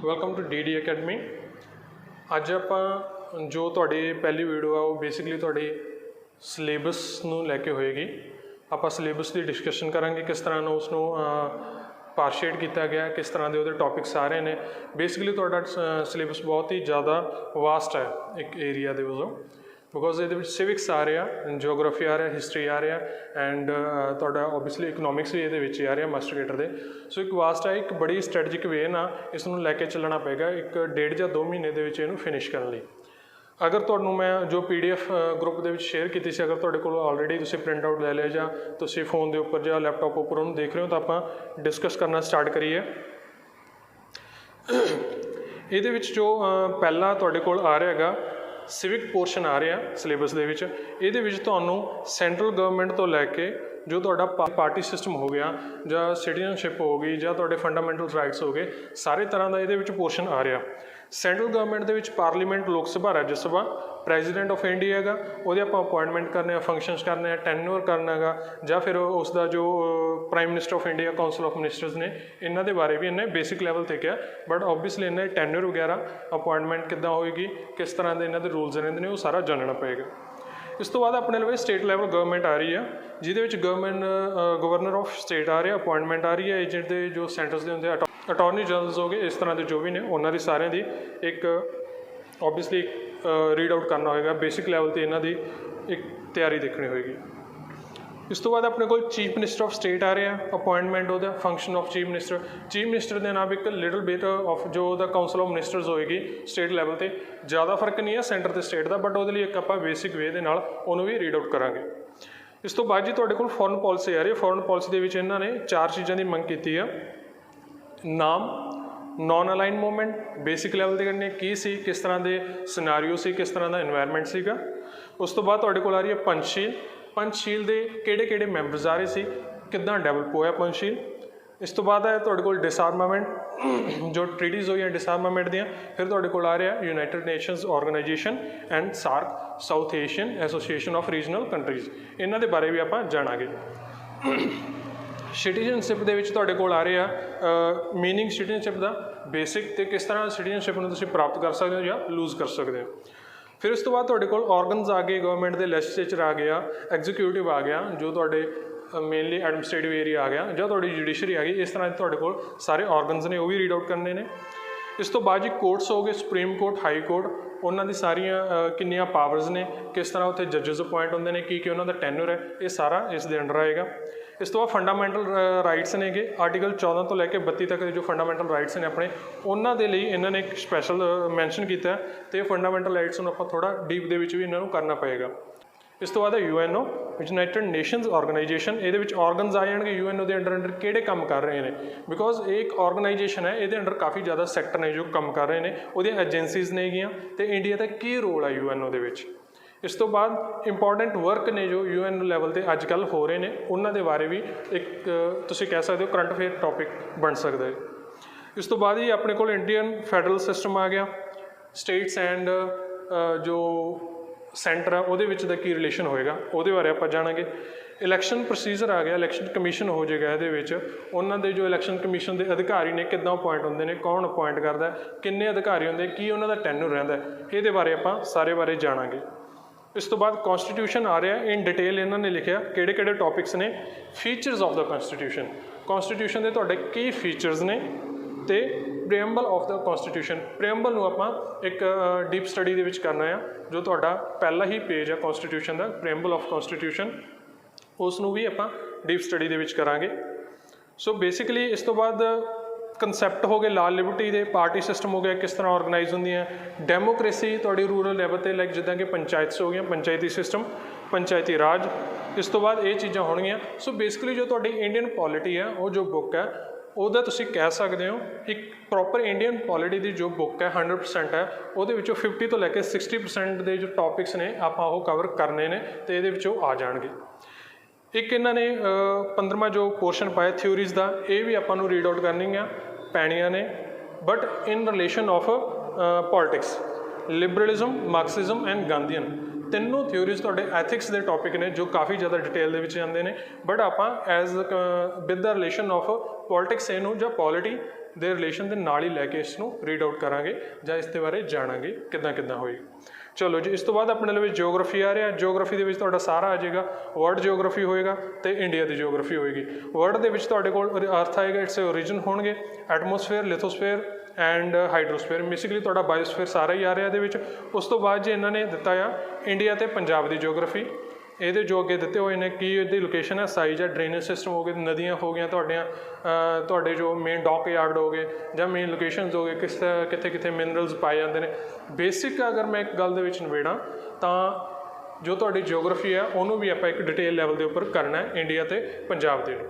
Welcome to D academy. ਅੱਜ ਆਪਾਂ ਜੋ ਤੁਹਾਡੀ ਪਹਿਲੀ ਵੀਡੀਓ ਆ ਉਹ ਬੇਸਿਕਲੀ ਤੁਹਾਡੀ ਸਿਲੇਬਸ ਨੂੰ ਲੈ ਕੇ ਹੋਏਗੀ। ਆਪਾਂ ਸਿਲੇਬਸ ਦੀ ਡਿਸਕਸ਼ਨ ਕਰਾਂਗੇ, ਕਿਸ ਤਰ੍ਹਾਂ ਨੂੰ ਉਸ ਨੂੰ ਪਾਰਸ਼ੀਏਟ ਕੀਤਾ ਗਿਆ, ਕਿਸ ਤਰ੍ਹਾਂ ਦੇ ਉਹਦੇ ਟੌਪਿਕਸ ਆ ਰਹੇ ਨੇ। ਬੇਸਿਕਲੀ ਤੁਹਾਡਾ ਸਿਲੇਬਸ ਬਹੁਤ ਹੀ ਜ਼ਿਆਦਾ ਵਾਸਟ ਹੈ ਇੱਕ ਏਰੀਆ ਦੇ ਵੱਲੋਂ, ਬਿਕੋਜ਼ ਇਹਦੇ ਵਿੱਚ ਸਿਵਿਕਸ ਆ ਰਿਹਾ, ਜਿਓਗ੍ਰਾਫੀ ਆ ਰਿਹਾ, ਹਿਸਟਰੀ ਆ ਰਿਹਾ ਐਂਡ ਤੁਹਾਡਾ ਓਬਵੀਅਸਲੀ ਇਕਨੋਮਿਕਸ ਵੀ ਇਹਦੇ ਵਿੱਚ ਹੀ ਆ ਰਿਹਾ ਮਾਸਟਰ ਕੇਡਰ ਦੇ। ਸੋ ਇੱਕ ਵਾਸਟ ਹੈ, ਇੱਕ ਬੜੀ ਸਟ੍ਰੈਟਜਿਕ ਵੇ ਨਾਲ ਇਸ ਨੂੰ ਲੈ ਕੇ ਚੱਲਣਾ ਪਏਗਾ ਇੱਕ 1.5 ਜਾਂ 2 ਮਹੀਨੇ ਦੇ ਵਿੱਚ ਇਹਨੂੰ ਫਿਨਿਸ਼ ਕਰਨ ਲਈ। ਅਗਰ ਤੁਹਾਨੂੰ ਮੈਂ ਜੋ PDF ਗਰੁੱਪ ਦੇ ਵਿੱਚ ਸ਼ੇਅਰ ਕੀਤੀ ਸੀ, ਅਗਰ ਤੁਹਾਡੇ ਕੋਲ ਆਲਰੇਡੀ ਤੁਸੀਂ ਪ੍ਰਿੰਟ ਆਊਟ ਲੈ ਲਿਆ ਜਾਂ ਤੁਸੀਂ ਫੋਨ ਦੇ ਉੱਪਰ ਜਾਂ ਲੈਪਟਾਪ ਉੱਪਰ ਉਹਨੂੰ ਦੇਖ ਰਹੇ ਹੋ, ਤਾਂ ਆਪਾਂ ਡਿਸਕਸ ਕਰਨਾ ਸਟਾਰਟ ਕਰੀਏ। ਇਹਦੇ ਵਿੱਚ ਜੋ ਪਹਿਲਾ ਤੁਹਾਡੇ ਕੋਲ ਆ ਰਿਹਾ ਹੈਗਾ ਸਿਵਿਕ ਪੋਰਸ਼ਨ ਆ ਰਿਹਾ ਸਿਲੇਬਸ ਦੇ ਵਿੱਚ। ਇਹਦੇ ਵਿੱਚ ਤੁਹਾਨੂੰ ਸੈਂਟਰਲ ਗਵਰਨਮੈਂਟ ਤੋਂ ਲੈ ਕੇ ਜੋ ਤੁਹਾਡਾ ਪਾਰਟੀ ਸਿਸਟਮ ਹੋ ਗਿਆ ਜਾਂ ਸਿਟੀਜ਼ਨਸ਼ਿਪ ਹੋ ਗਈ ਜਾਂ ਤੁਹਾਡੇ ਫੰਡਾਮੈਂਟਲ ਰਾਈਟਸ ਹੋ ਗਏ, ਸਾਰੇ ਤਰ੍ਹਾਂ ਦਾ ਇਹਦੇ ਵਿੱਚ ਪੋਰਸ਼ਨ ਆ ਰਿਹਾ। ਸੈਂਟਰਲ ਗਵਰਨਮੈਂਟ ਦੇ ਵਿੱਚ ਪਾਰਲੀਮੈਂਟ, ਲੋਕ ਸਭਾ, ਰਾਜ ਸਭਾ, ਪ੍ਰੈਜ਼ੀਡੈਂਟ ਆਫ ਇੰਡੀਆ ਹੈਗਾ, ਉਹਦੇ ਆਪਾਂ ਅਪੁਆਇੰਟਮੈਂਟ ਕਰਨੇ ਆ, ਫੰਕਸ਼ਨਸ ਕਰਨੇ ਆ, ਟੈਨਿਓਰ ਕਰਨਾ ਹੈਗਾ, ਜਾਂ ਫਿਰ ਉਸ ਦਾ ਜੋ prime minister of India, council of ministers ਨੇ, ਇਹਨਾਂ ਦੇ ਬਾਰੇ ਵੀ ਇਹਨੇ ਬੇਸਿਕ ਲੈਵਲ 'ਤੇ ਕਿਹਾ। ਬਟ ਓਬਵੀਅਸਲੀ ਇਹਨਾਂ ਦੇ ਟੈਨਿਓਰ ਵਗੈਰਾ, ਅਪੁਆਇੰਟਮੈਂਟ ਕਿੱਦਾਂ ਹੋਏਗੀ, ਕਿਸ ਤਰ੍ਹਾਂ ਦੇ ਇਹਨਾਂ ਦੇ ਰੂਲਸ ਰਹਿੰਦੇ ਨੇ, ਉਹ ਸਾਰਾ ਜਾਣਨਾ ਪਏਗਾ। ਇਸ ਤੋਂ ਬਾਅਦ ਆਪਣੇ ਲਵੇ ਸਟੇਟ ਲੈਵਲ ਗਵਰਨਮੈਂਟ ਆ ਰਹੀ ਆ, ਜਿਹਦੇ ਵਿੱਚ ਗਵਰਨਰ ਆਫ ਸਟੇਟ ਆ ਰਿਹਾ, ਅਪੁਆਇੰਟਮੈਂਟ ਆ ਰਹੀ ਹੈ, ਏਜੰਟ ਦੇ ਜੋ ਸੈਂਟਰਸ ਦੇ ਹੁੰਦੇ, ਅਟਾਰਨੀ ਜਨਰਲਸ ਹੋ ਗਏ, ਇਸ ਤਰ੍ਹਾਂ ਦੇ ਜੋ ਵੀ ਨੇ ਉਹਨਾਂ ਦੀ ਸਾਰਿਆਂ ਦੀ ਇੱਕ ਓਬਵੀਅਸਲੀ ਰੀਡ ਆਊਟ ਕਰਨਾ ਹੋਏਗਾ। ਬੇਸਿਕ ਲੈਵਲ 'ਤੇ ਇਹਨਾਂ ਦੀ ਇੱਕ ਤਿਆਰੀ ਦੇਖਣੀ ਹੋਏਗੀ। ਇਸ ਤੋਂ ਬਾਅਦ ਆਪਣੇ ਕੋਲ ਚੀਫ ਮਿਨਿਸਟਰ ਆਫ ਸਟੇਟ ਆ ਰਿਹਾ, ਅਪੁਆਇੰਟਮੈਂਟ ਉਹਦਾ, function of chief minister. Chief minister ਦੇ ਨਾਲ ਇੱਕ ਲਿਟਲ ਬਿਟ ਆਫ ਜੋ ਉਹਦਾ ਕਾਊਂਸਲ ਆਫ ਮਿਨਿਸਟਰਸ ਹੋਏਗੀ ਸਟੇਟ ਲੈਵਲ 'ਤੇ। ਜ਼ਿਆਦਾ ਫਰਕ ਨਹੀਂ ਹੈ ਸੈਂਟਰ ਅਤੇ ਸਟੇਟ ਦਾ, ਬਟ ਉਹਦੇ ਲਈ ਇੱਕ ਆਪਾਂ ਬੇਸਿਕ ਵੇ ਦੇ ਨਾਲ ਉਹਨੂੰ ਵੀ ਰੀਡ ਆਊਟ ਕਰਾਂਗੇ। ਇਸ ਤੋਂ ਬਾਅਦ ਜੀ ਤੁਹਾਡੇ ਕੋਲ ਫੋਰਨ ਪਾਲਿਸੀ ਆ ਰਹੀ ਹੈ। ਫੋਰਨ ਪਾਲਿਸੀ ਦੇ ਵਿੱਚ ਇਹਨਾਂ ਨੇ 4 ਚੀਜ਼ਾਂ ਦੀ ਮੰਗ ਕੀਤੀ ਆ। ਨਾਮ, non align movement, basic level 'ਤੇ ਕਰਨੀ ਕੀ ਸੀ, ਕਿਸ ਤਰ੍ਹਾਂ ਦੇ ਸਿਨਾਰੀਓ ਸੀ, ਕਿਸ ਤਰ੍ਹਾਂ ਦਾ ਇਨਵਾਇਰਮੈਂਟ ਸੀਗਾ। ਉਸ ਤੋਂ ਬਾਅਦ ਤੁਹਾਡੇ ਕੋਲ ਆ ਰਹੀ ਹੈ ਪੰਚਸ਼ੀਲ। ਪੰਚਸ਼ੀਲ ਦੇ ਕਿਹੜੇ ਮੈਂਬਰਸ ਆ ਰਹੇ ਸੀ, ਕਿੱਦਾਂ ਡਿਵੈਲਪ ਹੋਇਆ ਪੰਚਸ਼ੀਲ। ਇਸ ਤੋਂ ਬਾਅਦ ਹੈ ਤੁਹਾਡੇ ਕੋਲ ਡਿਸਆਰਮਾਮੈਂਟ, ਜੋ ਟ੍ਰੀਟੀਜ਼ ਹੋਈਆਂ ਡਿਸਆਰਮਾਮੈਂਟ ਦੀਆਂ। ਫਿਰ ਤੁਹਾਡੇ ਕੋਲ ਆ ਰਿਹਾ United Nations Organisation and SAARC, South Asian Association of Regional Countries, ਇਹਨਾਂ ਦੇ ਬਾਰੇ ਵੀ ਆਪਾਂ ਜਾਣਾਂਗੇ। ਸਿਟੀਜ਼ਨਸ਼ਿਪ ਦੇ ਵਿੱਚ ਤੁਹਾਡੇ ਕੋਲ ਆ ਰਿਹਾ ਮੀਨਿੰਗ ਸਿਟੀਜ਼ਨਸ਼ਿਪ ਦਾ, ਬੇਸਿਕ, ਅਤੇ ਕਿਸ ਤਰ੍ਹਾਂ ਸਿਟੀਜ਼ਨਸ਼ਿਪ ਨੂੰ ਤੁਸੀਂ ਪ੍ਰਾਪਤ ਕਰ ਸਕਦੇ ਹੋ ਜਾਂ ਲੂਜ਼ ਕਰ ਸਕਦੇ ਹੋ। ਫਿਰ ਉਸ ਤੋਂ ਬਾਅਦ ਤੁਹਾਡੇ ਕੋਲ ਔਰਗਨਸ ਆ ਗਏ, ਗਵਰਨਮੈਂਟ ਦੇ ਲੈਜਿਸਲੇਚਰ ਆ ਗਿਆ, ਐਗਜ਼ੀਕਿਊਟਿਵ ਆ ਗਿਆ, ਜੋ ਤੁਹਾਡੇ ਮੇਨਲੀ ਐਡਮਿਨਿਸਟ੍ਰੇਟਿਵ ਏਰੀਆ ਆ ਗਿਆ, ਜਾਂ ਤੁਹਾਡੀ ਜੁਡੀਸ਼ਰੀ ਆ ਗਈ। ਇਸ ਤਰ੍ਹਾਂ ਦੇ ਤੁਹਾਡੇ ਕੋਲ ਸਾਰੇ ਔਰਗਨਸ ਨੇ, ਉਹ ਵੀ ਰੀਡ ਆਊਟ ਕਰਨੇ ਨੇ। ਇਸ ਤੋਂ ਬਾਅਦ ਜੀ ਕੋਰਟਸ ਹੋ ਗਏ, ਸੁਪਰੀਮ ਕੋਰਟ, ਹਾਈ ਕੋਰਟ, ਉਹਨਾਂ ਦੀ ਸਾਰੀਆਂ ਕਿੰਨੀਆਂ ਪਾਵਰਸ ਨੇ, ਕਿਸ ਤਰ੍ਹਾਂ ਉੱਥੇ ਜੱਜਸ ਅਪੁਆਇੰਟ ਹੁੰਦੇ ਨੇ, ਕੀ ਉਹਨਾਂ ਦਾ ਟੈਨਿਓਰ ਹੈ, ਇਹ ਸਾਰਾ ਇਸ ਦੇ ਅੰਡਰ ਆਏਗਾ। ਇਸ ਤੋਂ ਬਾਅਦ ਫੰਡਾਮੈਂਟਲ ਰਾਈਟਸ ਨੇਗੇ, ਆਰਟੀਕਲ 14 ਤੋਂ ਲੈ ਕੇ 32 ਤੱਕ ਦੇ ਜੋ ਫੰਡਾਮੈਂਟਲ ਰਾਈਟਸ ਨੇ ਆਪਣੇ, ਉਹਨਾਂ ਦੇ ਲਈ ਇਹਨਾਂ ਨੇ ਇੱਕ ਸਪੈਸ਼ਲ ਮੈਂਸ਼ਨ ਕੀਤਾ, ਅਤੇ ਫੰਡਾਮੈਂਟਲ ਰਾਈਟਸ ਨੂੰ ਆਪਾਂ ਥੋੜ੍ਹਾ ਡੀਪ ਦੇ ਵਿੱਚ ਵੀ ਇਹਨਾਂ ਨੂੰ ਕਰਨਾ ਪਏਗਾ। ਇਸ ਤੋਂ ਬਾਅਦ ਹੈ UNO, ਯੂਨਾਈਟਿਡ ਨੇਸ਼ਨਸ ਆਰਗੇਨਾਈਜੇਸ਼ਨ। ਇਹਦੇ ਵਿੱਚ ਔਰਗਨਸ ਆ ਜਾਣਗੇ UNO ਦੇ ਅੰਡਰ ਕਿਹੜੇ ਕੰਮ ਕਰ ਰਹੇ ਨੇ, ਬਿਕੋਜ਼ ਇਹ ਇੱਕ ਆਰਗੇਨਾਈਜੇਸ਼ਨ ਹੈ, ਇਹਦੇ ਅੰਡਰ ਕਾਫੀ ਜ਼ਿਆਦਾ ਸੈਕਟਰ ਨੇ ਜੋ ਕੰਮ ਕਰ ਰਹੇ ਨੇ, ਉਹਦੀਆਂ ਏਜੰਸੀਜ਼ ਨੇਗੀਆਂ, ਅਤੇ ਇੰਡੀਆ ਦਾ ਕੀ ਰੋਲ ਹੈ UNO ਦੇ ਵਿੱਚ। ਇਸ ਤੋਂ ਬਾਅਦ ਇੰਪੋਰਟੈਂਟ ਵਰਕ ਨੇ ਜੋ UN ਲੈਵਲ 'ਤੇ ਅੱਜ ਕੱਲ੍ਹ ਹੋ ਰਹੇ ਨੇ, ਉਹਨਾਂ ਦੇ ਬਾਰੇ ਵੀ ਇੱਕ ਤੁਸੀਂ ਕਹਿ ਸਕਦੇ ਹੋ ਕਰੰਟ ਅਫੇਅਰ ਟੌਪਿਕ ਬਣ ਸਕਦਾ ਹੈ। ਇਸ ਤੋਂ ਬਾਅਦ ਹੀ ਆਪਣੇ ਕੋਲ ਇੰਡੀਅਨ ਫੈਡਰਲ ਸਿਸਟਮ ਆ ਗਿਆ, ਸਟੇਟਸ ਐਂਡ ਜੋ ਸੈਂਟਰ ਆ ਉਹਦੇ ਵਿੱਚ ਦਾ ਕੀ ਰਿਲੇਸ਼ਨ ਹੋਏਗਾ, ਉਹਦੇ ਬਾਰੇ ਆਪਾਂ ਜਾਣਾਂਗੇ। ਇਲੈਕਸ਼ਨ ਪ੍ਰੋਸੀਜਰ ਆ ਗਿਆ, ਇਲੈਕਸ਼ਨ ਕਮਿਸ਼ਨ ਹੋ ਜਾਏਗਾ ਇਹਦੇ ਵਿੱਚ, ਉਹਨਾਂ ਦੇ ਜੋ ਇਲੈਕਸ਼ਨ ਕਮਿਸ਼ਨ ਦੇ ਅਧਿਕਾਰੀ ਨੇ ਕਿੱਦਾਂ ਅਪੁਆਇੰਟ ਹੁੰਦੇ ਨੇ, ਕੌਣ ਅਪੁਆਇੰਟ ਕਰਦਾ, ਕਿੰਨੇ ਅਧਿਕਾਰੀ ਹੁੰਦੇ, ਕੀ ਉਹਨਾਂ ਦਾ ਟੈਨਿਓਰ ਰਹਿੰਦਾ, ਇਹਦੇ ਬਾਰੇ ਆਪਾਂ ਸਾਰੇ ਬਾਰੇ ਜਾਣਾਂਗੇ। ਇਸ ਤੋਂ ਬਾਅਦ ਕੌਨਸਟੀਟਿਊਸ਼ਨ ਆ ਰਿਹਾ, ਇਨ ਡਿਟੇਲ ਇਹਨਾਂ ਨੇ ਲਿਖਿਆ ਕਿਹੜੇ ਟੌਪਿਕਸ ਨੇ। ਫੀਚਰਸ ਆਫ ਦਾ ਕੌਨਸਟੀਟਿਊਸ਼ਨ, ਕੌਨਸਟੀਟਿਊਸ਼ਨ ਦੇ ਤੁਹਾਡੇ ਕੀ ਫੀਚਰਸ ਨੇ, ਅਤੇ ਪ੍ਰੀਐਂਬਲ ਆਫ ਦਾ ਕੌਨਸਟੀਟਿਊਸ਼ਨ। ਪ੍ਰੀਐਂਬਲ ਨੂੰ ਆਪਾਂ ਇੱਕ ਡੀਪ ਸਟੱਡੀ ਦੇ ਵਿੱਚ ਕਰਨਾ ਆ, ਜੋ ਤੁਹਾਡਾ ਪਹਿਲਾ ਹੀ ਪੇਜ ਹੈ ਕੌਨਸਟੀਟਿਊਸ਼ਨ ਦਾ, ਪ੍ਰੀਐਂਬਲ ਆਫ ਕੌਨਸਟੀਟਿਊਸ਼ਨ, ਉਸ ਨੂੰ ਵੀ ਆਪਾਂ ਡੀਪ ਸਟੱਡੀ ਦੇ ਵਿੱਚ ਕਰਾਂਗੇ। ਸੋ ਬੇਸਿਕਲੀ ਇਸ ਤੋਂ ਬਾਅਦ ਕੰਸੈਪਟ ਹੋ ਗਏ ਲਾ ਲਿਬਰਟੀ ਦੇ, ਪਾਰਟੀ ਸਿਸਟਮ ਹੋ ਗਿਆ, ਕਿਸ ਤਰ੍ਹਾਂ ਆਰਗੇਨਾਈਜ਼ ਹੁੰਦੀਆਂ, ਡੈਮੋਕ੍ਰੇਸੀ ਤੁਹਾਡੀ ਰੂਰਲ ਲੈਵਲ 'ਤੇ, ਲਾਈਕ ਜਿੱਦਾਂ ਕਿ ਪੰਚਾਇਤਸ ਹੋ ਗਈਆਂ, ਪੰਚਾਇਤੀ ਸਿਸਟਮ, ਪੰਚਾਇਤੀ ਰਾਜ। ਇਸ ਤੋਂ ਬਾਅਦ ਇਹ ਚੀਜ਼ਾਂ ਹੋਣਗੀਆਂ। ਸੋ ਬੇਸਿਕਲੀ ਜੋ ਤੁਹਾਡੀ ਇੰਡੀਅਨ ਪੋਲਿਟੀ ਹੈ, ਉਹ ਜੋ ਬੁੱਕ ਹੈ, ਉਹਦਾ ਤੁਸੀਂ ਕਹਿ ਸਕਦੇ ਹੋ ਇੱਕ ਪ੍ਰੋਪਰ ਇੰਡੀਅਨ ਪੋਲਿਟੀ ਦੀ ਜੋ ਬੁੱਕ ਹੈ 100% ਹੈ, ਉਹਦੇ ਵਿੱਚੋਂ 50 ਤੋਂ ਲੈ ਕੇ 60% ਦੇ ਜੋ ਟੌਪਿਕਸ ਨੇ ਆਪਾਂ ਉਹ ਕਵਰ ਕਰਨੇ ਨੇ, ਅਤੇ ਇਹਦੇ ਵਿੱਚੋਂ ਆ ਜਾਣਗੇ। ਇੱਕ ਇਹਨਾਂ ਨੇ 15ਵਾਂ ਜੋ ਪੋਰਸ਼ਨ ਪਾਇਆ ਥਿਊਰੀਜ਼ ਦਾ, ਇਹ ਵੀ ਆਪਾਂ ਨੂੰ ਰੀਡ ਆਊਟ ਕਰਨੀਆਂ ਪੈਣੀਆਂ ਨੇ, but in relation of politics, liberalism, marxism and Gandhian. ਤਿੰਨੋਂ ਥਿਊਰੀਜ਼ ਤੁਹਾਡੇ ਐਥਿਕਸ ਦੇ ਟੌਪਿਕ ਨੇ, ਜੋ ਕਾਫੀ ਜ਼ਿਆਦਾ ਡਿਟੇਲ ਦੇ ਵਿੱਚ ਜਾਂਦੇ ਨੇ, ਬਟ ਆਪਾਂ as with the relation of politics ਇਹਨੂੰ ਜਾਂ ਪੋਲਿਟੀ ਦੇ ਰਿਲੇਸ਼ਨ ਦੇ ਨਾਲ ਹੀ ਲੈ ਕੇ ਇਸ ਨੂੰ ਰੀਡ ਆਊਟ ਕਰਾਂਗੇ ਜਾਂ ਇਸ ਦੇ ਬਾਰੇ ਜਾਣਾਂਗੇ ਕਿੱਦਾਂ ਕਿੱਦਾਂ ਹੋਏਗੀ। ਚਲੋ ਜੀ, ਇਸ ਤੋਂ ਬਾਅਦ ਆਪਣੇ ਲਈ ਜਿਓਗ੍ਰਾਫੀ ਆ ਰਿਹਾ। ਜਿਓਗ੍ਰਾਫੀ ਦੇ ਵਿੱਚ ਤੁਹਾਡਾ ਸਾਰਾ ਆ ਜਾਏਗਾ, ਵਰਲਡ ਜਿਓਗ੍ਰਾਫੀ ਹੋਏਗਾ ਤੇ ਇੰਡੀਆ ਦੀ ਜਿਓਗ੍ਰਾਫੀ ਹੋਏਗੀ। ਵਰਲਡ ਦੇ ਵਿੱਚ ਤੁਹਾਡੇ ਕੋਲ ਅਰਥ ਆਏਗਾ, ਇਟਸ ਓਰੀਜਨ ਹੋਣਗੇ, ਐਟਮੋਸਫੇਅਰ, ਲਿਥੋਸਫੇਅਰ ਐਂਡ ਹਾਈਡਰੋਸਫੇਅਰ। ਬੇਸਿਕਲੀ ਤੁਹਾਡਾ ਬਾਇਓਸਫੇਅਰ ਸਾਰਾ ਹੀ ਆ ਰਿਹਾ ਇਹਦੇ ਵਿੱਚ। ਉਸ ਤੋਂ ਬਾਅਦ ਜੇ ਇਹਨਾਂ ਨੇ ਦਿੱਤਾ ਆ ਇੰਡੀਆ ਤੇ ਪੰਜਾਬ ਦੀ ਜਿਓਗ੍ਰਾਫੀ, ਇਹਦੇ ਜੋ ਅੱਗੇ ਦਿੱਤੇ ਹੋਏ ਨੇ ਕੀ ਇਹਦੀ ਲੋਕੇਸ਼ਨ ਹੈ, ਸਾਈਜ਼ ਹੈ, ਡਰੇਨੇਜ ਸਿਸਟਮ ਹੋ ਗਏ, ਨਦੀਆਂ ਹੋ ਗਈਆਂ ਤੁਹਾਡੀਆਂ, ਤੁਹਾਡੇ ਜੋ ਮੇਨ ਡੌਕ ਯਾਰਡ ਹੋ ਗਏ ਜਾਂ ਮੇਨ ਲੋਕੇਸ਼ਨਸ ਹੋ ਗਏ, ਕਿੱਥੇ ਕਿੱਥੇ ਮਿਨਰਲਸ ਪਾਏ ਜਾਂਦੇ ਨੇ। ਬੇਸਿਕ ਅਗਰ ਮੈਂ ਇੱਕ ਗੱਲ ਦੇ ਵਿੱਚ ਨਿਬੇੜਾਂ ਤਾਂ ਜੋ ਤੁਹਾਡੀ ਜਿਓਗ੍ਰਾਫੀ ਹੈ ਉਹਨੂੰ ਵੀ ਆਪਾਂ ਇੱਕ ਡਿਟੇਲ ਲੈਵਲ ਦੇ ਉੱਪਰ ਕਰਨਾ ਹੈ ਇੰਡੀਆ ਤੇ ਪੰਜਾਬ ਦੇ ਨੂੰ।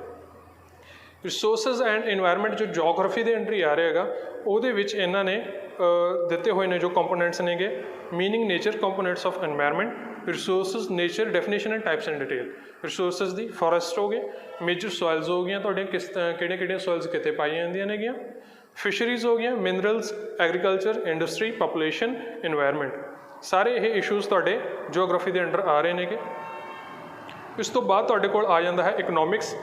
ਰਿਸੋਰਸਿਸ ਐਂਡ ਇਨਵਾਇਰਮੈਂਟ ਜੋ ਜਿਓਗ੍ਰਾਫੀ ਦੇ ਅੰਡਰ ਆ ਰਿਹਾ ਹੈਗਾ, ਉਹਦੇ ਵਿੱਚ ਇਹਨਾਂ ਨੇ ਦਿੱਤੇ ਹੋਏ ਨੇ ਜੋ ਕੰਪੋਨੈਂਟਸ ਨੇਗੇ, meaning, nature, components of environment, resources, nature, definition and types and detail. Resources the forest ਹੋ ਗਏ, ਮੇਜਰ ਸੋਇਲਸ ਹੋ ਗਈਆਂ ਤੁਹਾਡੀਆਂ, ਕਿਹੜੀਆਂ ਸੋਇਲਸ ਕਿੱਥੇ ਪਾਈਆਂ ਜਾਂਦੀਆਂ ਨੇਗੀਆਂ, ਫਿਸ਼ਰੀਜ਼ ਹੋ ਗਈਆਂ, minerals, agriculture, industry, population, environment. ਸਾਰੇ ਇਹ ਇਸ਼ੂਜ਼ ਤੁਹਾਡੇ ਜਿਓਗ੍ਰਾਫੀ ਦੇ ਅੰਡਰ ਆ ਰਹੇ ਨੇਗੇ। ਇਸ ਤੋਂ ਬਾਅਦ ਤੁਹਾਡੇ ਕੋਲ ਆ ਜਾਂਦਾ ਹੈ ਇਕਨੋਮਿਕਸ।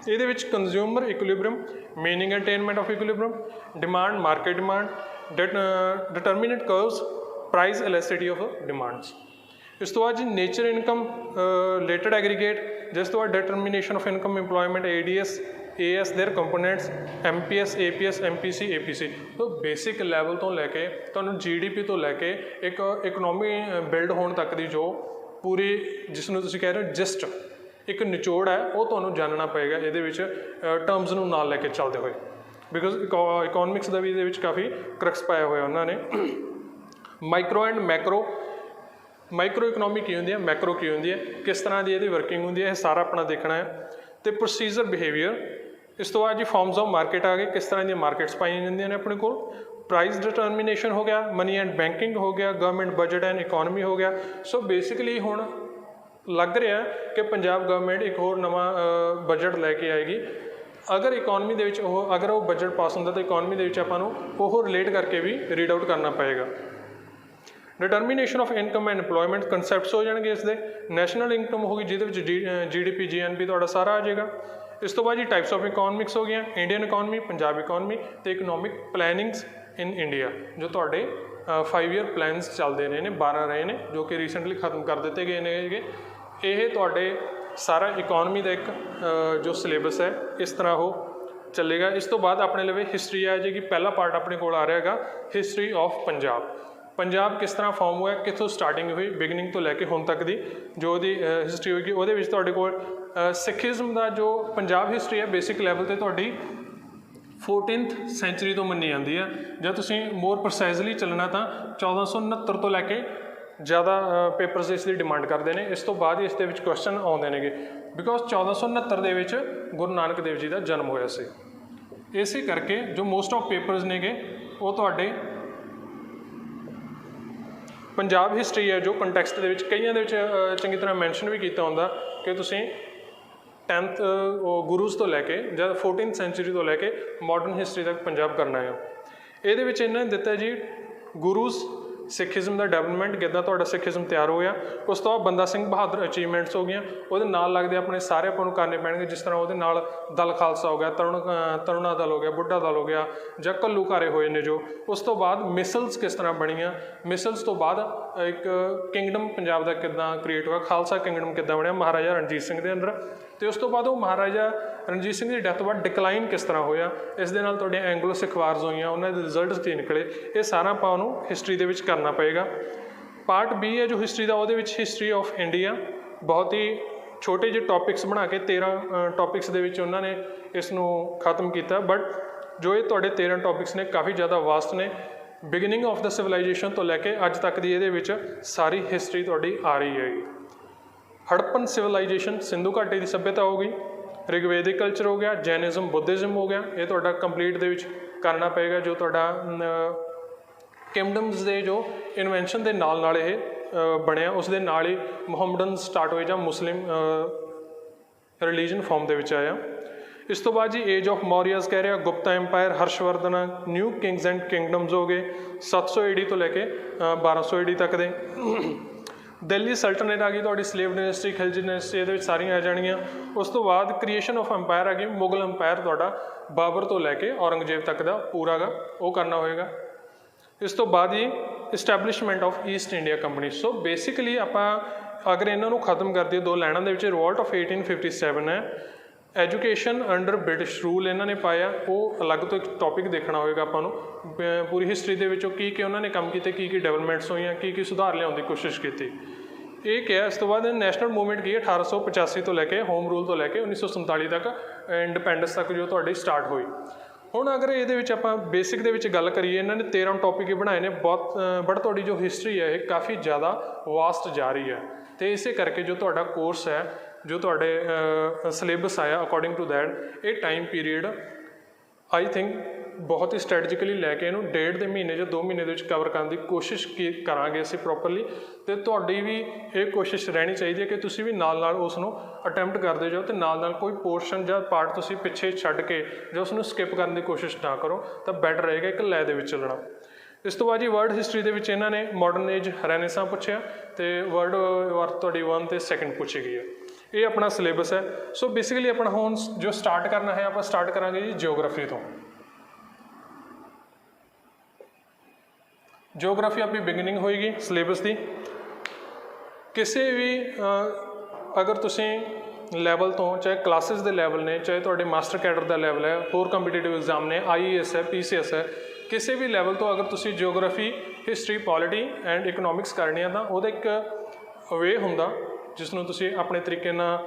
ਇਹਦੇ ਵਿੱਚ consumer equilibrium, meaning attainment of equilibrium, demand, market demand, determinate curves, price elasticity of demands. ਇਸ ਤੋਂ ਬਾਅਦ ਜੀ ਨੇਚਰ ਇਨਕਮ ਰਿਲੇਟਡ ਐਗਰੀਗੇਟ, ਜਿਸ ਤੋਂ ਬਾਅਦ determination of income employment, ADS, AS there components, MPS, APS, MPC, APC। ਤੋਂ basic level ਤੋਂ ਲੈ ਕੇ ਤੁਹਾਨੂੰ GDP ਤੋਂ ਲੈ ਕੇ ਇੱਕ ਇਕਨੋਮੀ ਬਿਲਡ ਹੋਣ ਤੱਕ ਦੀ ਜੋ ਪੂਰੀ, ਜਿਸ ਨੂੰ ਤੁਸੀਂ ਕਹਿ ਰਹੇ ਹੋ ਜਿਸਟ, ਇੱਕ ਨਿਚੋੜ ਹੈ, ਉਹ ਤੁਹਾਨੂੰ ਜਾਣਨਾ ਪਏਗਾ ਇਹਦੇ ਵਿੱਚ ਟਰਮਸ ਨੂੰ ਨਾਲ ਲੈ ਕੇ ਚੱਲਦੇ ਹੋਏ, ਬਿਕੋਜ਼ ਇਕੋਨਮਿਕਸ ਦਾ ਵੀ ਇਹਦੇ ਵਿੱਚ ਕਾਫੀ ਕਰਕਸ ਪਾਇਆ ਹੋਇਆ ਉਹਨਾਂ ਨੇ। Micro and macro, micro economy ਕੀ ਹੁੰਦੀ ਹੈ, ਮੈਕਰੋ ਕੀ ਹੁੰਦੀ ਹੈ, ਕਿਸ ਤਰ੍ਹਾਂ ਦੀ ਇਹਦੀ ਵਰਕਿੰਗ ਹੁੰਦੀ ਹੈ, ਇਹ ਸਾਰਾ ਆਪਣਾ ਦੇਖਣਾ ਹੈ। ਅਤੇ ਪ੍ਰੋਸੀਜਰ ਬਿਹੇਵੀਅਰ। ਇਸ ਤੋਂ ਬਾਅਦ ਜੀ ਫਾਰਮਸ ਆਫ ਮਾਰਕੀਟ ਆ ਗਏ, ਕਿਸ ਤਰ੍ਹਾਂ ਦੀਆਂ ਮਾਰਕੀਟਸ ਪਾਈਆਂ ਜਾਂਦੀਆਂ ਨੇ ਆਪਣੇ ਕੋਲ। ਪ੍ਰਾਈਸ ਡਿਟਰਮੀਨੇਸ਼ਨ ਹੋ ਗਿਆ, ਮਨੀ ਐਂਡ ਬੈਂਕਿੰਗ ਹੋ ਗਿਆ, ਗਵਰਨਮੈਂਟ ਬਜਟ ਐਂਡ ਇਕੋਨਮੀ ਹੋ ਗਿਆ। ਸੋ ਬੇਸਿਕਲੀ ਹੁਣ ਲੱਗ ਰਿਹਾ ਕਿ ਪੰਜਾਬ ਗਵਰਨਮੈਂਟ ਇੱਕ ਹੋਰ ਨਵਾਂ ਬਜਟ ਲੈ ਕੇ ਆਏਗੀ। ਅਗਰ ਇਕੋਨਮੀ ਦੇ ਵਿੱਚ ਅਗਰ ਉਹ ਬਜਟ ਪਾਸ ਹੁੰਦਾ ਤਾਂ ਇਕੋਨਮੀ ਦੇ ਵਿੱਚ ਆਪਾਂ ਨੂੰ ਉਹ ਰਿਲੇਟ ਕਰਕੇ ਵੀ ਰੀਡ ਆਊਟ ਕਰਨਾ ਪਏਗਾ। Determination of income and employment concepts ਹੋ ਜਾਣਗੇ ਇਸ ਦੇ। ਨੈਸ਼ਨਲ ਇਨਕਮ ਹੋ ਗਈ, ਜਿਹਦੇ ਵਿੱਚ GDP, GNP ਤੁਹਾਡਾ ਸਾਰਾ ਆ ਜਾਏਗਾ। ਇਸ ਤੋਂ ਬਾਅਦ ਜੀ ਟਾਈਪਸ ਆਫ ਇਕੋਨਮਿਕਸ ਹੋ ਗਈਆਂ, ਇੰਡੀਅਨ ਇਕੋਨਮੀ, ਪੰਜਾਬ ਇਕੋਨਮੀ ਅਤੇ ਇਕਨੋਮਿਕ ਪਲੈਨਿੰਗਸ ਇਨ ਇੰਡੀਆ, ਜੋ ਤੁਹਾਡੇ 5 ਈਅਰ ਪਲਾਨਸ ਚੱਲਦੇ ਰਹੇ ਨੇ, 12 ਰਹੇ ਨੇ, ਜੋ ਕਿ ਰੀਸੈਂਟਲੀ ਖਤਮ ਕਰ ਦਿੱਤੇ ਗਏ ਨੇ ਹੈਗੇ। ਇਹ ਤੁਹਾਡੇ ਸਾਰਾ ਇਕੋਨਮੀ ਦਾ ਇੱਕ ਜੋ ਸਿਲੇਬਸ ਹੈ ਇਸ ਤਰ੍ਹਾਂ ਉਹ ਚੱਲੇਗਾ। ਇਸ ਤੋਂ ਬਾਅਦ ਆਪਣੇ ਲਈ ਹਿਸਟਰੀ ਆ ਜਾਏਗੀ। ਪਹਿਲਾ ਪਾਰਟ ਆਪਣੇ ਕੋਲ ਆ ਰਿਹਾ ਹੈਗਾ ਹਿਸਟਰੀ ਆਫ ਪੰਜਾਬ। ਪੰਜਾਬ ਕਿਸ ਤਰ੍ਹਾਂ ਫਾਰਮ ਹੋਇਆ, ਕਿੱਥੋਂ ਸਟਾਰਟਿੰਗ ਹੋਈ, ਬਿਗਨਿੰਗ ਤੋਂ ਲੈ ਕੇ ਹੁਣ ਤੱਕ ਦੀ ਜੋ ਉਹਦੀ ਹਿਸਟਰੀ ਹੋਏਗੀ। ਉਹਦੇ ਵਿੱਚ ਤੁਹਾਡੇ ਕੋਲ ਸਿੱਖੀਜ਼ਮ ਦਾ ਜੋ ਪੰਜਾਬ ਹਿਸਟਰੀ ਹੈ ਬੇਸਿਕ ਲੈਵਲ 'ਤੇ ਤੁਹਾਡੀ 14th ਸੈਂਚੁਰੀ ਤੋਂ ਮੰਨੀ ਜਾਂਦੀ ਹੈ। ਜਾਂ ਤੁਸੀਂ ਮੋਰ ਪ੍ਰਸਾਈਜ਼ਲੀ ਚੱਲਣਾ ਤਾਂ 1469 ਤੋਂ ਲੈ ਕੇ ਜ਼ਿਆਦਾ ਪੇਪਰਸ ਇਸ ਦੀ ਡਿਮਾਂਡ ਕਰਦੇ ਨੇ। ਇਸ ਤੋਂ ਬਾਅਦ ਹੀ ਇਸ ਦੇ ਵਿੱਚ ਕੁਐਸਚਨ ਆਉਂਦੇ ਨੇਗੇ, ਬਿਕੋਜ਼ 1469 ਦੇ ਵਿੱਚ ਗੁਰੂ ਨਾਨਕ ਦੇਵ ਜੀ ਦਾ ਜਨਮ ਹੋਇਆ ਸੀ। ਇਸੇ ਕਰਕੇ ਜੋ ਮੋਸਟ ਆਫ ਪੇਪਰਸ ਨੇਗੇ ਉਹ ਤੁਹਾਡੇ ਪੰਜਾਬ ਹਿਸਟਰੀ ਹੈ ਜੋ ਕੰਟੈਕਸਟ ਦੇ ਵਿੱਚ ਕਈਆਂ ਦੇ ਵਿੱਚ ਚੰਗੀ ਤਰ੍ਹਾਂ ਮੈਂਸ਼ਨ ਵੀ ਕੀਤਾ ਹੁੰਦਾ ਕਿ ਤੁਸੀਂ 10th ਗੁਰੂਜ਼ ਤੋਂ ਲੈ ਕੇ ਜਾਂ 14th ਸੈਂਚੁਰੀ ਤੋਂ ਲੈ ਕੇ ਮਾਡਰਨ ਹਿਸਟਰੀ ਤੱਕ ਪੰਜਾਬ ਕਰਨਾ ਹੈ। ਇਹਦੇ ਵਿੱਚ ਇਹਨਾਂ ਨੇ ਦਿੱਤਾ ਜੀ ਗੁਰੂਜ਼, ਸਿੱਖੀਜ਼ਮ ਦਾ ਡਿਵੈਲਪਮੈਂਟ, ਕਿੱਦਾਂ ਤੁਹਾਡਾ ਸਿੱਖੀਜ਼ਮ ਤਿਆਰ ਹੋਇਆ। ਉਸ ਤੋਂ ਬਾਅਦ ਬੰਦਾ ਸਿੰਘ ਬਹਾਦਰ ਅਚੀਵਮੈਂਟਸ ਹੋ ਗਈਆਂ। ਉਹਦੇ ਨਾਲ ਲੱਗਦੇ ਆਪਣੇ ਸਾਰੇ ਆਪਾਂ ਨੂੰ ਕਰਨੇ ਪੈਣਗੇ, ਜਿਸ ਤਰ੍ਹਾਂ ਉਹਦੇ ਨਾਲ ਦਲ ਖਾਲਸਾ ਹੋ ਗਿਆ, ਤਰੁਣਾ ਦਲ ਹੋ ਗਿਆ, ਬੁੱਢਾ ਦਲ ਹੋ ਗਿਆ, ਜਾਂ ਘੱਲੂਘਾਰੇ ਹੋਏ ਨੇ ਜੋ। ਉਸ ਤੋਂ ਬਾਅਦ ਮਿਸਲਸ ਕਿਸ ਤਰ੍ਹਾਂ ਬਣੀਆਂ, ਮਿਸਲਸ ਤੋਂ ਬਾਅਦ ਇੱਕ ਕਿੰਗਡਮ ਪੰਜਾਬ ਦਾ ਕਿੱਦਾਂ ਕ੍ਰੀਏਟ ਹੋਇਆ, ਖਾਲਸਾ ਕਿੰਗਡਮ ਕਿੱਦਾਂ ਬਣਿਆ ਮਹਾਰਾਜਾ ਰਣਜੀਤ ਸਿੰਘ ਦੇ ਅੰਦਰ। ਅਤੇ ਉਸ ਤੋਂ ਬਾਅਦ ਉਹ ਮਹਾਰਾਜਾ ਰਣਜੀਤ ਸਿੰਘ ਦੀ ਡੈਥ ਤੋਂ ਬਾਅਦ ਡਿਕਲਾਈਨ ਕਿਸ ਤਰ੍ਹਾਂ ਹੋਇਆ, ਇਸ ਦੇ ਨਾਲ ਤੁਹਾਡੀਆਂ ਐਂਗਲੋ ਸਿੱਖ ਵਾਰਜ਼ ਹੋਈਆਂ, ਉਹਨਾਂ ਦੇ ਰਿਜ਼ਲਟਸ ਕੀ ਨਿਕਲੇ। ਇਹ ਸਾਰਾ ਆਪਾਂ ਉਹਨੂੰ ਹਿਸਟਰੀ ਦੇ ਵਿੱਚ ਕਰਨਾ ਪਏਗਾ। ਪਾਰਟ B ਹੈ ਜੋ ਹਿਸਟਰੀ ਦਾ, ਉਹਦੇ ਵਿੱਚ ਹਿਸਟਰੀ ਆਫ ਇੰਡੀਆ, ਬਹੁਤ ਹੀ ਛੋਟੇ ਜਿਹੇ ਟੌਪਿਕਸ ਬਣਾ ਕੇ 13 ਟੌਪਿਕਸ ਦੇ ਵਿੱਚ ਉਹਨਾਂ ਨੇ ਇਸ ਨੂੰ ਖਤਮ ਕੀਤਾ। ਬਟ ਜੋ ਇਹ ਤੁਹਾਡੇ 13 ਟੌਪਿਕਸ ਨੇ ਕਾਫੀ ਜ਼ਿਆਦਾ ਵਾਸਟ ਨੇ। ਬਿਗਨਿੰਗ ਆਫ ਦਾ ਸਿਵਲਾਈਜੇਸ਼ਨ ਤੋਂ ਲੈ ਕੇ ਅੱਜ ਤੱਕ ਦੀ ਇਹਦੇ ਵਿੱਚ ਸਾਰੀ ਹਿਸਟਰੀ ਤੁਹਾਡੀ ਆ ਰਹੀ ਹੈਗੀ। ਹੜੱਪਨ ਸਿਵਲਾਈਜੇਸ਼ਨ, ਸਿੰਧੂ ਘਾਟੀ ਦੀ ਸੱਭਿਅਤਾ ਹੋ ਗਈ। ਰਿਗਵੇਦਿਕ ਕਲਚਰ ਹੋ ਗਿਆ, ਜੈਨਿਜ਼ਮ, ਬੁੱਧਿਜ਼ਮ ਹੋ ਗਿਆ। ਇਹ ਤੁਹਾਡਾ ਕੰਪਲੀਟ ਦੇ ਵਿੱਚ ਕਰਨਾ ਪਏਗਾ। ਜੋ ਤੁਹਾਡਾ ਕਿੰਗਡਮਸ ਦੇ ਜੋ ਇਨਵੈਂਸ਼ਨ ਦੇ ਨਾਲ ਇਹ ਬਣਿਆ, ਉਸ ਦੇ ਨਾਲ ਹੀ ਮੁਹੰਮਡਨ ਸਟਾਰਟ ਹੋਏ ਜਾਂ ਮੁਸਲਿਮ ਰਿਲੀਜਨ ਫਾਰਮ ਦੇ ਵਿੱਚ ਆਇਆ। ਇਸ ਤੋਂ ਬਾਅਦ ਜੀ ਏਜ ਆਫ ਮੌਰੀਆਜ਼ ਕਹਿ ਰਿਹਾ, Gupta empire, Harshvardhan, new kings and kingdoms ਹੋ ਗਏ 700 AD ਤੋਂ ਲੈ ਕੇ 1200 AD ਤੱਕ ਦੇ। दिल्ली सल्टनत आ गई तुहाडी, स्लेव डायनेस्टी, खिलजी डायनेस्टी ये सारियां आ जाणगियां। उस तो बाद क्रिएशन ऑफ अंपायर आ गई, मुगल अंपायर तुहाडा बाबर तो लैके औरंगजेब तक का पूरा गा वो करना होएगा। इस तो बाद ही establishment of East India Company. So basically आपां अगर इन्हों खत्म कर दिए दो लाइनों के रिवोल्ट ऑफ 1857 है, एजुकेशन अंडर ब्रिटिश रूल इन्होंने पाया, वो अलग तो एक टॉपिक देखना होगा आपां नूं, पूरी हिस्टरी दे विचों की उन्होंने काम किए, की डेवलपमेंट्स हुई, की सुधार लियाउण की कोशिश की। ये क्या इस तो बाद नैशनल मूवमेंट की 1885 तो लैके होम रूल तो लैके 1947 तक इंडिपेंडेंस तक जो तुहाडी स्टार्ट हुई। हुण अगर ये आपां बेसिक दे विच गल करिए, इन्होंने 13 टॉपिक ही बनाए ने बहुत, बट तुहाडी जो हिस्टरी है ये काफ़ी ज़्यादा वास्ट जा रही है, तो इस करके जो तुहाडा कोर्स है, जो तुहाडे सिलेबस आया अकॉर्डिंग टू दैट, ये टाइम पीरीयड आई थिंक बहुत ही स्ट्रैटेजिकली लैके इनू 1.5 महीने जो 2 महीने कवर करने की कोशिश करांगे असीं प्रॉपरली। तो तुहाडी भी ये कोशिश रहनी चाहिए कि तुसीं भी नाल नाल उसनूं अटैम्प्ट करते जाओ, तो नाल नाल कोई पोर्शन या पार्ट तुसीं पिछे छड्ड के जो उसनूं स्किप करने की कोशिश ना करो, तो बैटर रहेगा एक लै दे विच चलना। इस तो बाद जी वर्ल्ड हिस्टरी दे विच इन्हां ने मॉडर्न एज रेनेसां पुछया, तो वर्ल्ड वार तुहाडी 1 ते 2 पूछी गई है। ये अपना सिलेबस है। सो बेसिकली अपना हुण जो स्टार्ट करना है, आप स्टार्ट करांगे जी जियोग्राफी तो। जियोग्राफी अपनी बिगिनिंग होएगी सिलेबस की। किसी भी अगर तुसीं लैवल तो, चाहे क्लासिस के लैवल ने, चाहे तुहाडे मास्टर कैडर का लैवल है, होर कंपीटेटिव एग्जाम ने, IAS है, PCS है, किसी भी लैवल तो अगर तुसीं geography, history, polity and economics करनी है, तो वो एक वे हुंदा जिसनों तुसीं अपने तरीके नाल,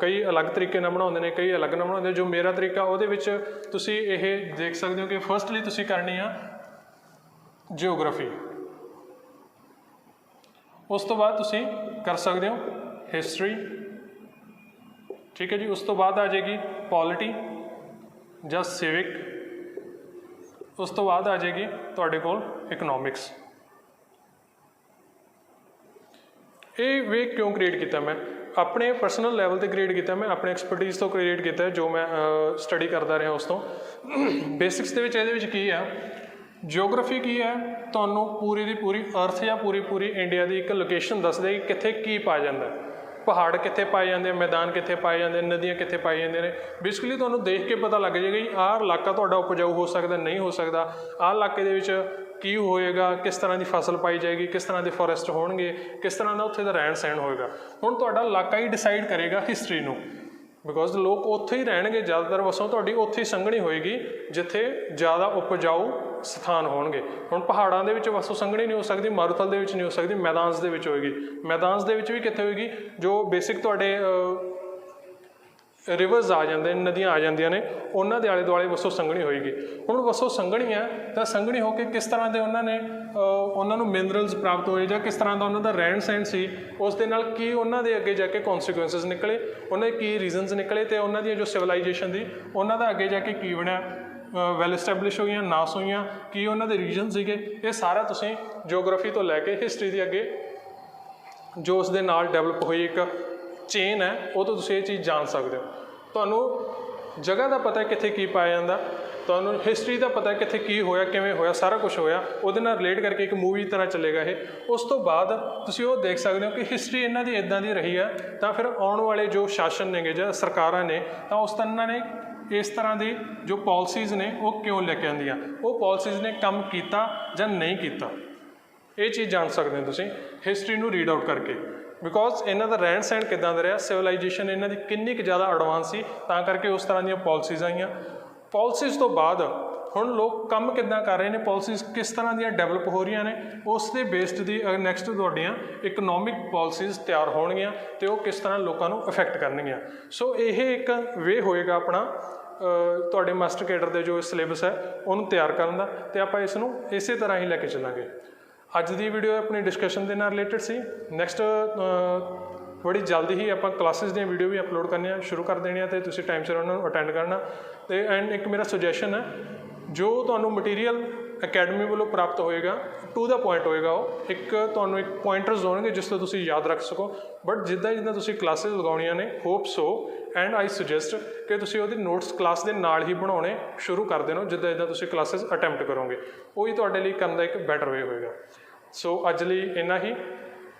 कई अलग तरीके नाल बनाउंदे ने, कई अलग नाल बनाउंदे। जो मेरा तरीका उहदे विच तुसीं ये देख सकते हो कि फर्स्टली तुसीं करनी है जियोग्राफी, उस तो बाद तुसीं कर सकते हो हिस्टरी, ठीक है जी। उस तो बाद आ जाएगी पॉलिटी या सिविक, उस तो बाद आ जाएगी तुहाडे कोल इकनॉमिक्स। ये वे क्यों क्रिएट किया, मैं अपने पर्सनल लैवल पर क्रिएट किया, मैं अपने एक्सपर्टीज़ तो क्रिएट किया जो मैं स्टडी करता रहा उस तो। बेसिक्स दे विच इहदे विच की है, जियोग्राफी की है, तुहानूं पूरी दी पूरी अर्थ या पूरी इंडिया की एक लोकेशन दस दे कि कित्थे की पाया जाता है, पहाड़ कित्थे पाए जाते, मैदान कित्थे पाए जाते, नदियाँ कित्थे पाई जांदियां ने। बेसिकली तुहानूं देख के पता लग जाएगा कि आह इलाका तुहाडा उपजाऊ हो सकता, नहीं हो सकता, आह इलाके दे विच की होएगा, किस तरह की फसल पाई जाएगी, किस तरह के फॉरेस्ट होणगे, किस तरह का उत्थे दा रहन सहन होएगा। हुण तुहाडा इलाका ही डिसाइड करेगा हिस्टरी नूं, बिकॉज लोग उत्थे ही रहणगे, ज़्यादातर वसों तुहाडी उत्थे ही संघनी होएगी जिथे ज़्यादा उपजाऊ स्थान होणगे। हुण पहाड़ां दे विच वसों संघनी नहीं हो सकती, मारूथल दे विच नहीं हो सकती, मैदान दे विच होएगी। मैदान दे विच भी कित्थे होएगी, जो बेसिक तुहाडे रिवर्स आ जाते हैं, नदियाँ आ जांदियां ने, उन्हां दे आले दुआले वसों संघनी होएगी। हुण वसों संघनी है तो संघनी होकर किस तरह के उन्होंने उन्होंने मिनरल्स प्राप्त होए, या किस तरह का उन्होंने रहन सहन सी, उस दे नाल की उन्होंने अगे जाके कॉन्सिक्वेंसिस निकले, उन्होंने की रीजनस निकले, तो उन्होंने जो सिविलाइजेशन की उन्होंने अगे जाके की बनया, वैल इस्टैबलिश हुई, नास हुई, की उन्होंने रीजन सीगे। ये सारा तुसीं जियोग्राफी तो लैके हिस्टरी की अगे जो उस दे नाल डेवलप हुई एक चेन है, वो तो तुसीं ये चीज़ जान सकते हो। तुहानूं जगह का पता है कित्थे की पाया जांदा, तुहानूं हिस्टरी का पता है कित्थे की होया, किवें होया, सारा कुछ होया, उहदे नाल रिलेट करके एक मूवी तरह चलेगा ये। उस तो बाद तुसीं वो देख सकते हो कि हिस्टरी इन्हां दी इदां दी रही है, तो फिर आउण वाले जो शासन ने जां सरकारां ने, तो उस तरह ने इस तरह की जो पॉलिसीज़ ने वो क्यों लेके आंदियां, वो पॉलिसीज़ ने काम किया जां नहीं किया, ये चीज़ जान सकते हो तुसीं हिस्टरी नूं रीड आउट करके। बिकॉज इन्हों का रहन सहन किदां दा रहा, सिविलाइजेशन इन्हों की किन्नी क ज़्यादा एडवांस सी, तां करके उस तरह दी पॉलिसीज़ आईयां। पॉलिसीज़ तो बाद हुण लोग काम किदां कर रहे हैं, पॉलिसीज़ किस तरह दी डेवलप हो रही ने, उस दे बेस्ड दी नैक्सट तुहाडीआं इकनॉमिक पॉलिसीज़ तैयार होणगीआं, तो वो किस तरह लोगों को अफेक्ट करनगीआं। सो ये एक वे होएगा अपना तुहाडे मास्टर कैडर दे जो सिलेबस है उन्होंने तैयार करन दा, ते आपां इसनूं इसे तरह ही लैके चलांगे। अज की वीडियो अपनी डिस्कशन के नाल रिलेटेड सी। नैक्सट बड़ी जल्दी ही आप क्लासिस दी वीडियो भी अपलोड करनी शुरू कर देनी, तो तुसीं टाइम सिर उन्होंने अटेंड करना। तो एंड एक मेरा सुजैशन है, जो तुहानूं मटीरियल अकैडमी वालों प्राप्त होएगा टू द पॉइंट होएगा, वो एक तुहानूं एक पॉइंटर्स होणगे जिस तो तुसीं याद रख सको। बट जिद्दां जिद्दां तुसीं क्लासिस लगाउणियां ने, होप सो एंड आई सुजैसट कि तुसीं उहदी नोट्स क्लास के नाल ही बनाउणे शुरू कर देनो, जिद्दां जिद्दां तुसीं क्लासिस अटैम्प्ट करोगे, वही तुहाडे लई करन दा एक बैटर वे होएगा। सो अज लई इन्ना ही।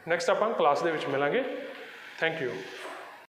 ਨੈਕਸਟ ਆਪਾਂ ਕਲਾਸ ਦੇ ਵਿੱਚ ਮਿਲਾਂਗੇ। Thank you.